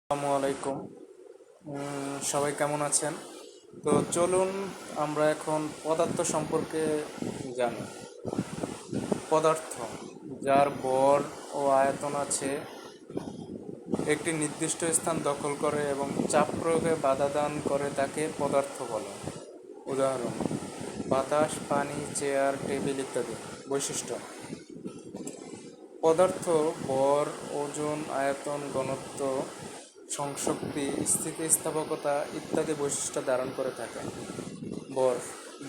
আসসালামু আলাইকুম। সবাই কেমন আছেন? তো চলুন আমরা এখন পদার্থ সম্পর্কে জানি। পদার্থ যার ভর ও আয়তন আছে, একটি নির্দিষ্ট স্থান দখল করে এবং চাপ প্রয়োগে বাধা দান করে তাকে পদার্থ বলে। উদাহরণ: বাতাস, পানি, চেয়ার, টেবিল ইত্যাদি। বৈশিষ্ট্য: পদার্থ ভর, ওজন, আয়তন, ঘনত্ব, সংশক্তি, স্থিতিস্থাপকতা ইত্যাদি বৈশিষ্ট্য ধারণ করে থাকে। ভর: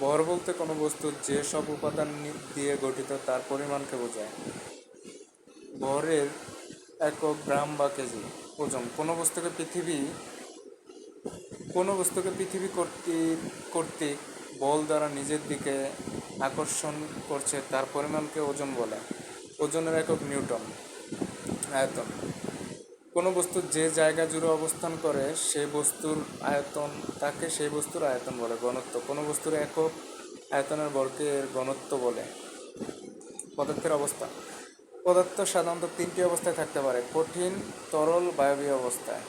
ভর বলতে কোনো বস্তু যে সব উপাদান দিয়ে গঠিত তার পরিমাণকে বোঝায়। ভরের একক গ্রাম বা কেজি। ওজন: কোনো বস্তুকে পৃথিবী কর্তৃক বল দ্বারা নিজের দিকে আকর্ষণ করছে তার পরিমাণকে ওজন বলে। ওজনের একক নিউটন। আয়তন: কোনো বস্তু যে জায়গা জুড়ে অবস্থান করে সেই বস্তুর আয়তন বলে। ঘনত্ব: কোনো বস্তুর একক আয়তনের ভরকে এর ঘনত্ব বলে। পদার্থের অবস্থা: পদার্থ সাধারণত তিনটি অবস্থায় থাকতে পারে: কঠিন, তরল, বায়বীয় অবস্থায়।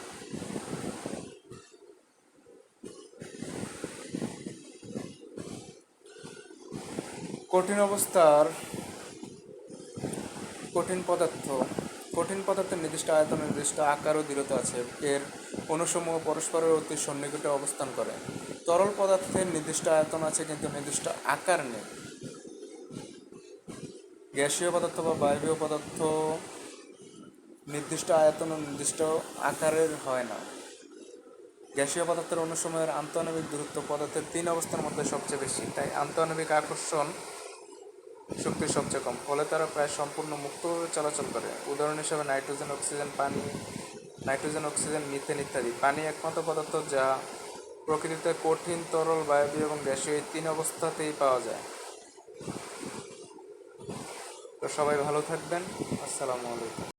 কঠিন অবস্থার কঠিন পদার্থের নির্দিষ্ট আয়তন, নির্দিষ্ট আকার ও দৃঢ়তা আছে। এর অণুসমূহ পরস্পরের অতি সন্নিকটে অবস্থান করে। তরল পদার্থের নির্দিষ্ট আয়তন আছে কিন্তু নির্দিষ্ট আকার নেই। গ্যাসীয় পদার্থ বা বায়বীয় পদার্থ নির্দিষ্ট আয়তন ও নির্দিষ্ট আকারের হয় না। গ্যাসীয় পদার্থের অণুসমূহের আন্তঃআণবিক দূরত্ব পদার্থের তিন অবস্থার মধ্যে সবচেয়ে বেশি, তাই আন্তঃআণবিক আকর্ষণ শক্তি সবচেয়ে কম, ফলে তারা প্রায় সম্পূর্ণ মুক্তভাবে চলাচল করে। উদাহরণ হিসেবে নাইট্রোজেন, অক্সিজেন, মিথেন ইত্যাদি। পানি একমাত্র পদার্থ যা প্রকৃতিতে কঠিন, তরল, বায়বীয় এবং গ্যাসীয় এই তিন অবস্থাতেই পাওয়া যায়। তো সবাই ভালো থাকবেন। আসসালামু আলাইকুম।